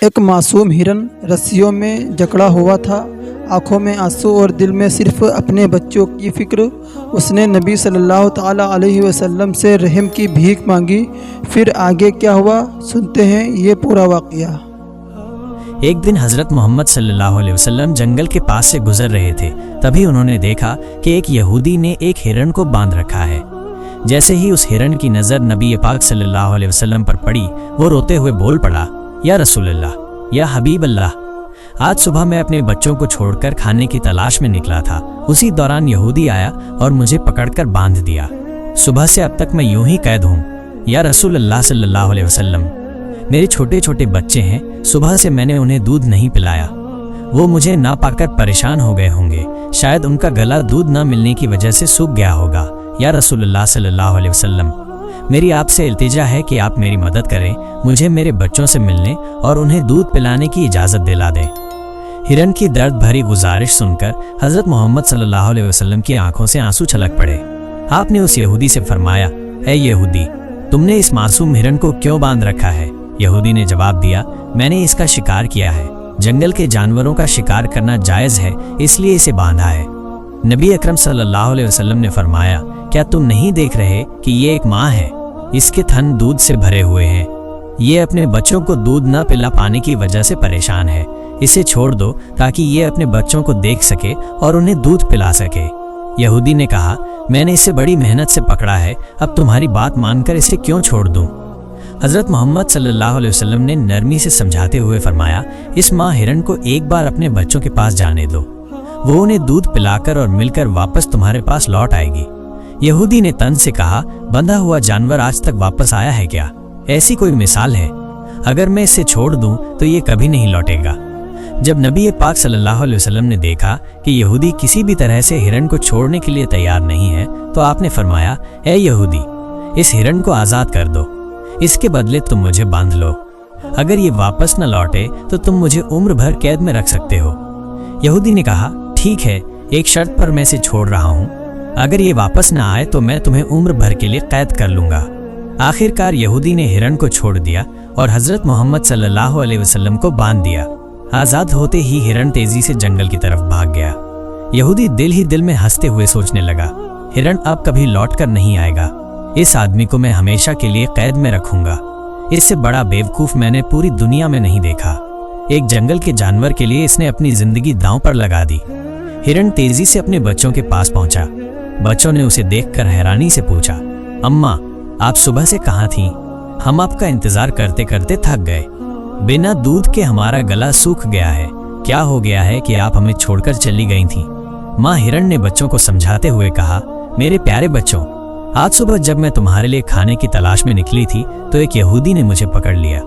ایک معصوم ہرن رسیوں میں جکڑا ہوا تھا، آنکھوں میں آنسو اور دل میں صرف اپنے بچوں کی فکر۔ اس نے نبی صلی اللہ تعالیٰ علیہ وسلم سے رحم کی بھیک مانگی۔ پھر آگے کیا ہوا سنتے ہیں یہ پورا واقعہ۔ ایک دن حضرت محمد صلی اللہ علیہ وسلم جنگل کے پاس سے گزر رہے تھے، تبھی انہوں نے دیکھا کہ ایک یہودی نے ایک ہرن کو باندھ رکھا ہے۔ جیسے ہی اس ہرن کی نظر نبی پاک صلی اللہ علیہ وسلم پر پڑی، وہ روتے ہوئے بول پڑا، یا رسول اللہ، یا حبیب اللہ، آج صبح میں اپنے بچوں کو چھوڑ کر کھانے کی تلاش میں نکلا تھا، اسی دوران یہودی آیا اور مجھے پکڑ کر باندھ دیا۔ صبح سے اب تک میں یوں ہی قید ہوں، یا رسول اللہ صلی اللہ علیہ وسلم، میرے چھوٹے چھوٹے بچے ہیں، صبح سے میں نے انہیں دودھ نہیں پلایا، وہ مجھے نہ پا کر پریشان ہو گئے ہوں گے، شاید ان کا گلا دودھ نہ ملنے کی وجہ سے سوکھ گیا ہوگا۔ یا رسول اللہ صلی اللہ علیہ وسلم، میری آپ سے التجا ہے کہ آپ میری مدد کریں، مجھے میرے بچوں سے ملنے اور انہیں دودھ پلانے کی اجازت دلا دیں۔ ہرن کی درد بھری گزارش سن کر حضرت محمد صلی اللہ علیہ وسلم کی آنکھوں سے آنسو چھلک پڑے۔ آپ نے اس یہودی سے فرمایا، اے یہودی، تم نے اس معصوم ہرن کو کیوں باندھ رکھا ہے؟ یہودی نے جواب دیا، میں نے اس کا شکار کیا ہے، جنگل کے جانوروں کا شکار کرنا جائز ہے، اس لیے اسے باندھا ہے۔ نبی اکرم صلی اللہ علیہ وسلم نے فرمایا، کیا تم نہیں دیکھ رہے کہ یہ ایک ماں ہے، اس کے تھن دودھ سے بھرے ہوئے ہیں، یہ اپنے بچوں کو دودھ نہ پلا پانے کی وجہ سے پریشان ہے، اسے چھوڑ دو تاکہ یہ اپنے بچوں کو دیکھ سکے اور انہیں دودھ پلا سکے۔ یہودی نے کہا، میں نے اسے بڑی محنت سے پکڑا ہے، اب تمہاری بات مان کر اسے کیوں چھوڑ دوں؟ حضرت محمد صلی اللہ علیہ وسلم نے نرمی سے سمجھاتے ہوئے فرمایا، اس ماں ہرن کو ایک بار اپنے بچوں کے پاس جانے دو، وہ انہیں دودھ پلا کر اور مل کر واپس تمہارے پاس لوٹ آئے گی۔ یہودی نے تن سے کہا، بندھا ہوا جانور آج تک واپس آیا ہے کیا؟ ایسی کوئی مثال ہے؟ اگر میں اسے چھوڑ دوں تو یہ کبھی نہیں لوٹے گا۔ جب نبی پاک صلی اللہ علیہ وسلم نے دیکھا کہ یہودی کسی بھی طرح سے ہرن کو چھوڑنے کے لیے تیار نہیں ہے، تو آپ نے فرمایا، اے یہودی، اس ہرن کو آزاد کر دو، اس کے بدلے تم مجھے باندھ لو، اگر یہ واپس نہ لوٹے تو تم مجھے عمر بھر قید میں رکھ سکتے ہو۔ یہودی نے کہا، ٹھیک ہے، ایک شرط پر میں اسے چھوڑ رہا ہوں، اگر یہ واپس نہ آئے تو میں تمہیں عمر بھر کے لیے قید کر لوں گا۔ آخر کار یہودی نے ہرن کو چھوڑ دیا اور حضرت محمد صلی اللہ علیہ وسلم کو باندھ دیا۔ آزاد ہوتے ہی ہرن تیزی سے جنگل کی طرف بھاگ گیا۔ یہودی دل ہی دل میں ہنستے ہوئے سوچنے لگا، ہرن اب کبھی لوٹ کر نہیں آئے گا، اس آدمی کو میں ہمیشہ کے لیے قید میں رکھوں گا، اس سے بڑا بیوقوف میں نے پوری دنیا میں نہیں دیکھا۔ ایک جنگل کے جانور کے لیے اس نے اپنی زندگی داؤں پر لگا دی۔ ہرن تیزی سے اپنے بچوں کے پاس پہنچا۔ بچوں نے اسے دیکھ کر حیرانی سے پوچھا، اماں، آپ صبح سے کہاں تھیں؟ ہم آپ کا انتظار کرتے کرتے تھک گئے، بنا دودھ کے ہمارا گلا سوکھ گیا ہے، کیا ہو گیا ہے کہ آپ ہمیں چھوڑ کر چلی گئی تھیں؟ ماں ہرن نے بچوں کو سمجھاتے ہوئے کہا، میرے پیارے بچوں، آج صبح جب میں تمہارے لیے کھانے کی تلاش میں نکلی تھی تو ایک یہودی نے مجھے پکڑ لیا،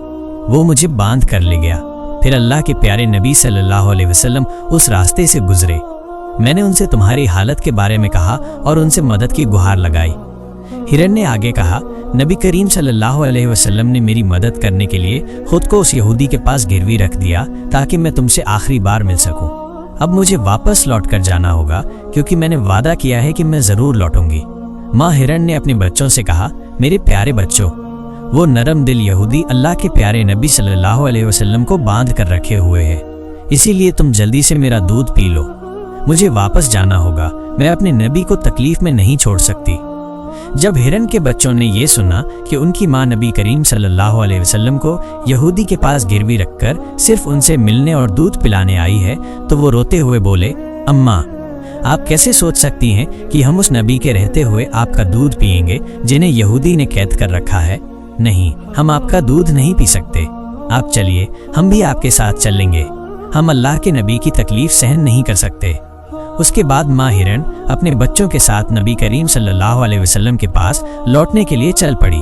وہ مجھے باندھ کر لے گیا، پھر اللہ کے پیارے نبی صلی اللہ علیہ وسلم اس راستے سے گزرے، میں نے ان سے تمہاری حالت کے بارے میں کہا اور ان سے مدد کی گہار لگائی۔ ہرن نے آگے کہا، نبی کریم صلی اللہ علیہ وسلم نے میری مدد کرنے کے لیے خود کو اس یہودی کے پاس گروی رکھ دیا تاکہ میں تم سے آخری بار مل سکوں۔ اب مجھے واپس لوٹ کر جانا ہوگا کیونکہ میں نے وعدہ کیا ہے کہ میں ضرور لوٹوں گی۔ ماں ہرن نے اپنے بچوں سے کہا، میرے پیارے بچوں، وہ نرم دل یہودی اللہ کے پیارے نبی صلی اللہ علیہ وسلم کو باندھ کر رکھے ہوئے ہے، اسی لیے تم جلدی سے میرا دودھ پی لو، مجھے واپس جانا ہوگا، میں اپنے نبی کو تکلیف میں نہیں چھوڑ سکتی۔ جب ہرن کے بچوں نے یہ سنا کہ ان کی ماں نبی کریم صلی اللہ علیہ وسلم کو یہودی کے پاس گروی رکھ کر صرف ان سے ملنے اور دودھ پلانے آئی ہے تو وہ روتے ہوئے بولے، اماں، آپ کیسے سوچ سکتی ہیں کہ ہم اس نبی کے رہتے ہوئے آپ کا دودھ پئیں گے جنہیں یہودی نے قید کر رکھا ہے؟ نہیں، ہم آپ کا دودھ نہیں پی سکتے، آپ چلیے، ہم بھی آپ کے ساتھ چلیں گے، ہم اللہ کے نبی کی تکلیف سہن نہیں کر سکتے۔ اس کے بعد ماں ہرن اپنے بچوں کے ساتھ نبی کریم صلی اللہ علیہ وسلم کے پاس لوٹنے کے لیے چل پڑی۔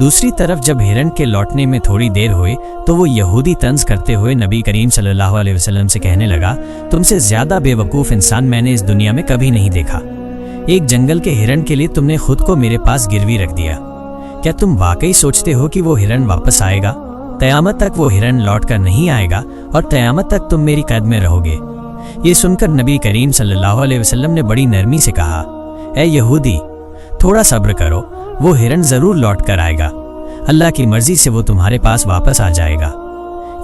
دوسری طرف جب ہرن کے لوٹنے میں تھوڑی دیر ہوئی تو وہ یہودی طنز کرتے ہوئے نبی کریم صلی اللہ علیہ وسلم سے کہنے لگا، تم سے زیادہ بے وقوف انسان میں نے اس دنیا میں کبھی نہیں دیکھا، ایک جنگل کے ہرن کے لیے تم نے خود کو میرے پاس گروی رکھ دیا، کیا تم واقعی سوچتے ہو کہ وہ ہرن واپس آئے گا؟ قیامت تک وہ ہرن لوٹ کر نہیں آئے گا اور قیامت تک تم میری قید میں رہو گے۔ یہ سن کر نبی کریم صلی اللہ علیہ وسلم نے بڑی نرمی سے کہا، اے یہودی، تھوڑا صبر کرو، وہ ہرن ضرور لوٹ کر آئے گا، اللہ کی مرضی سے وہ تمہارے پاس واپس آ جائے گا۔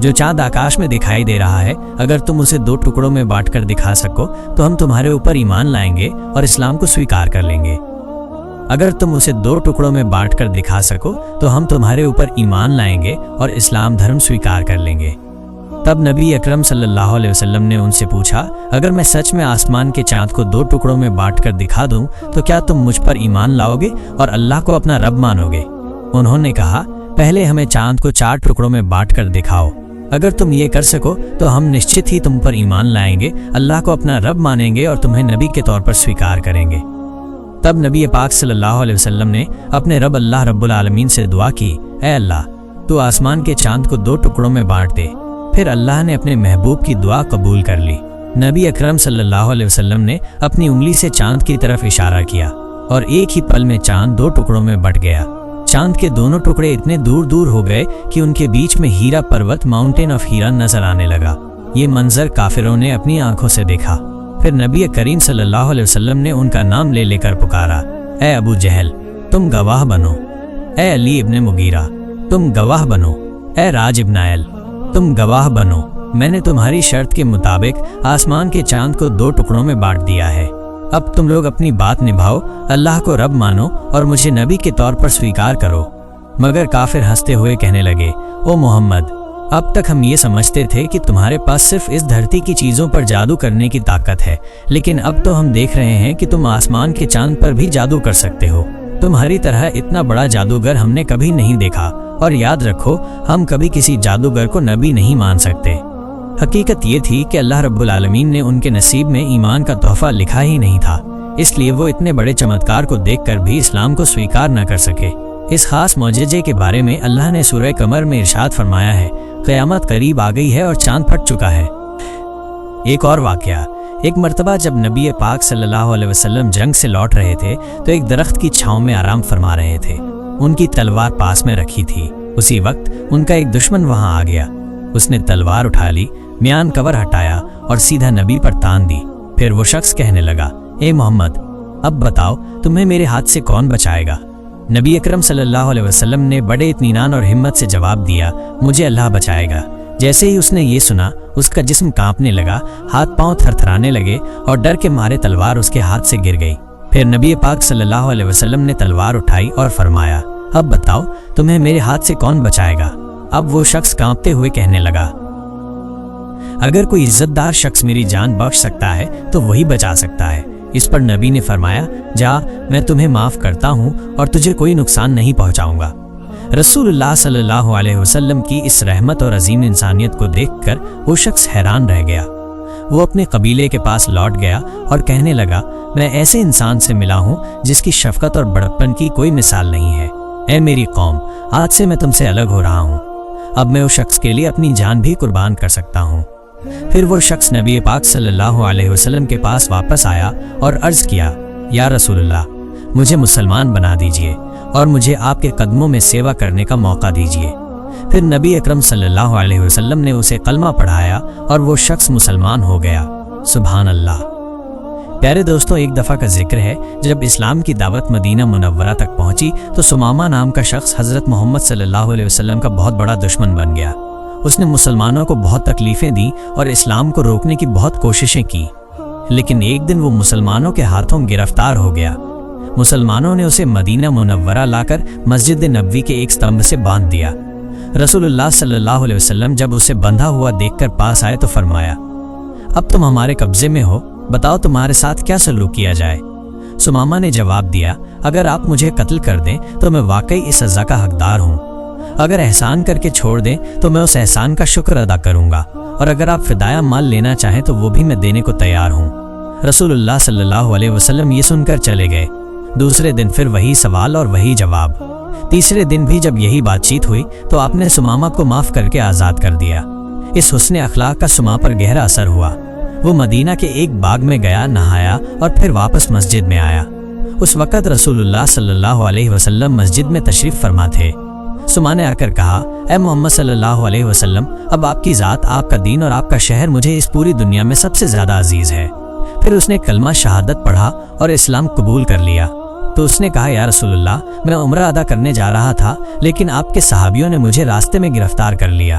جو چاند آکاش میں دکھائی دے رہا ہے، اگر تم اسے 2 ٹکڑوں میں بانٹ کر دکھا سکو تو ہم تمہارے اوپر ایمان لائیں گے اور اسلام کو سویکار کر لیں گے۔ اگر تم اسے 2 ٹکڑوں میں بانٹ کر دکھا سکو تو ہم تمہارے اوپر ایمان لائیں گے اور اسلام دھرم سویکار کر لیں گے۔ تب نبی اکرم صلی اللہ علیہ وسلم نے ان سے پوچھا، اگر میں سچ میں آسمان کے چاند کو 2 ٹکڑوں میں بانٹ کر دکھا دوں تو کیا تم مجھ پر ایمان لاؤ گے اور اللہ کو اپنا رب مانو گے؟ انہوں نے کہا، پہلے ہمیں چاند کو 4 ٹکڑوں میں بانٹ کر دکھاؤ، اگر تم یہ کر سکو تو ہم نشچت ہی تم پر ایمان لائیں گے، اللہ کو اپنا رب مانیں گے اور تمہیں نبی کے طور پر سویکار کریں گے۔ تب نبی پاک صلی اللہ علیہ وسلم نے اپنے رب اللہ رب العالمین سے دعا کی، اے اللہ، تو آسمان کے چاند کو 2 ٹکڑوں میں بانٹ دے۔ پھر اللہ نے اپنے محبوب کی دعا قبول کر لی۔ نبی اکرم صلی اللہ علیہ وسلم نے اپنی انگلی سے چاند کی طرف اشارہ کیا اور ایک ہی پل میں چاند 2 ٹکڑوں میں بٹ گیا۔ چاند کے دونوں ٹکڑے اتنے دور دور ہو گئے کہ ان کے بیچ میں ہیرا پروت ماؤنٹین آف ہیرا نظر آنے لگا۔ یہ منظر کافروں نے اپنی آنکھوں سے دیکھا۔ پھر نبی کریم صلی اللہ علیہ وسلم نے ان کا نام لے لے کر پکارا، اے ابو جہل، تم گواہ بنو، اے علی ابن مغیرہ، تم گواہ بنو، اے راج ابن عیل، تم گواہ بنو، میں نے تمہاری شرط کے مطابق آسمان کے چاند کو 2 ٹکڑوں میں بانٹ دیا ہے۔ اب تم لوگ اپنی بات نبھاؤ، اللہ کو رب مانو اور مجھے نبی کے طور پر سویکار کرو۔ مگر کافر ہنستے ہوئے کہنے لگے، او محمد، اب تک ہم یہ سمجھتے تھے کہ تمہارے پاس صرف اس دھرتی کی چیزوں پر جادو کرنے کی طاقت ہے، لیکن اب تو ہم دیکھ رہے ہیں کہ تم آسمان کے چاند پر بھی جادو کر سکتے ہو۔ تمہاری طرح اتنا بڑا جادوگر ہم نے کبھی نہیں دیکھا، اور یاد رکھو، ہم کبھی کسی جادوگر کو نبی نہیں مان سکتے۔ حقیقت یہ تھی کہ اللہ رب العالمین نے ان کے نصیب میں ایمان کا تحفہ لکھا ہی نہیں تھا، اس لیے وہ اتنے بڑے چمتکار کو دیکھ کر بھی اسلام کو سویکار نہ کر سکے۔ اس خاص معجزے کے بارے میں اللہ نے سورہ قمر میں ارشاد فرمایا ہے، قیامت قریب آ گئی ہے اور چاند پھٹ چکا ہے۔ ایک اور واقعہ، ایک مرتبہ جب نبی پاک صلی اللہ علیہ وسلم جنگ سے لوٹ رہے تھے تو ایک درخت کی چھاؤں میں آرام فرما رہے تھے۔ ان کی تلوار پاس میں رکھی تھی۔ اسی وقت ان کا ایک دشمن وہاں آ گیا۔ اس نے تلوار اٹھا لی، میان کور ہٹایا اور سیدھا نبی پر تان دی۔ پھر وہ شخص کہنے لگا، اے محمد، اب بتاؤ تمہیں میرے ہاتھ سے کون بچائے گا؟ نبی اکرم صلی اللہ علیہ وسلم نے بڑے اطمینان اور ہمت سے جواب دیا، مجھے اللہ بچائے گا۔ جیسے ہی اس نے یہ سنا، اس کا جسم کانپنے لگا، ہاتھ پاؤں تھر تھرانے لگے اور ڈر کے مارے تلوار اس کے ہاتھ سے گر گئی۔ پھر نبی پاک صلی اللہ علیہ وسلم نے تلوار اٹھائی اور فرمایا، اب بتاؤ تمہیں میرے ہاتھ سے کون بچائے گا؟ اب وہ شخص کانپتے ہوئے کہنے لگا، اگر کوئی عزت دار شخص میری جان بخش سکتا ہے تو وہی بچا سکتا ہے۔ اس پر نبی نے فرمایا، جا، میں تمہیں معاف کرتا ہوں اور تجھے کوئی نقصان نہیں پہنچاؤں گا۔ رسول اللہ صلی اللہ علیہ وسلم کی اس رحمت اور عظیم انسانیت کو دیکھ کر وہ شخص حیران رہ گیا۔ وہ اپنے قبیلے کے پاس لوٹ گیا اور کہنے لگا، میں ایسے انسان سے ملا ہوں جس کی شفقت اور بڑپن کی کوئی مثال نہیں ہے۔ اے میری قوم، آج سے میں تم سے الگ ہو رہا ہوں۔ اب میں اس شخص کے لیے اپنی جان بھی قربان کر سکتا ہوں۔ پھر وہ شخص نبی پاک صلی اللہ علیہ وسلم کے پاس واپس آیا اور عرض کیا، یا رسول اللہ، مجھے مسلمان بنا دیجئے اور مجھے آپ کے قدموں میں سیوا کرنے کا موقع دیجئے۔ پھر نبی اکرم صلی اللہ علیہ وسلم نے اسے کلمہ پڑھایا اور وہ شخص مسلمان ہو گیا۔ سبحان اللہ۔ پیارے دوستو، ایک دفعہ کا ذکر ہے، جب اسلام کی دعوت مدینہ منورہ تک پہنچی تو سمامہ نام کا شخص حضرت محمد صلی اللہ علیہ وسلم کا بہت بڑا دشمن بن گیا۔ اس نے مسلمانوں کو بہت تکلیفیں دیں اور اسلام کو روکنے کی بہت کوششیں کی، لیکن ایک دن وہ مسلمانوں کے ہاتھوں گرفتار ہو گیا۔ مسلمانوں نے اسے مدینہ منورہ لا کر مسجد نبوی کے ایک ستمبھ سے باندھ دیا۔ رسول اللہ صلی اللہ علیہ وسلم جب اسے بندھا ہوا دیکھ کر پاس آئے تو فرمایا، اب تم ہمارے قبضے میں ہو، بتاؤ تمہارے ساتھ کیا سلوک کیا جائے؟ سمامہ نے جواب دیا، اگر آپ مجھے قتل کر دیں تو میں واقعی اس سزا کا حقدار ہوں، اگر احسان کر کے چھوڑ دیں تو میں اس احسان کا شکر ادا کروں گا، اور اگر آپ فدایہ مال لینا چاہیں تو وہ بھی میں دینے کو تیار ہوں۔ رسول اللہ صلی اللہ علیہ وسلم یہ سن کر چلے گئے۔ دوسرے دن پھر وہی سوال اور وہی جواب۔ تیسرے دن بھی جب یہی بات چیت ہوئی تو آپ نے سمامہ کو معاف کر کے آزاد کر دیا۔ اس حسن اخلاق کا سما پر گہرا اثر ہوا۔ وہ مدینہ کے ایک باغ میں گیا، نہایا اور پھر واپس مسجد میں آیا۔ اس وقت رسول اللہ صلی اللہ علیہ وسلم مسجد میں تشریف فرما تھے۔ سما نے آ کر کہا، اے محمد صلی اللہ علیہ وسلم، اب آپ کی ذات، آپ کا دین اور آپ کا شہر مجھے اس پوری دنیا میں سب سے زیادہ عزیز ہے۔ پھر اس نے کلمہ شہادت پڑھا اور اسلام قبول کر لیا۔ تو اس نے کہا، یا رسول اللہ، میں عمرہ ادا کرنے جا رہا تھا، لیکن آپ کے صحابیوں نے مجھے راستے میں گرفتار کر لیا۔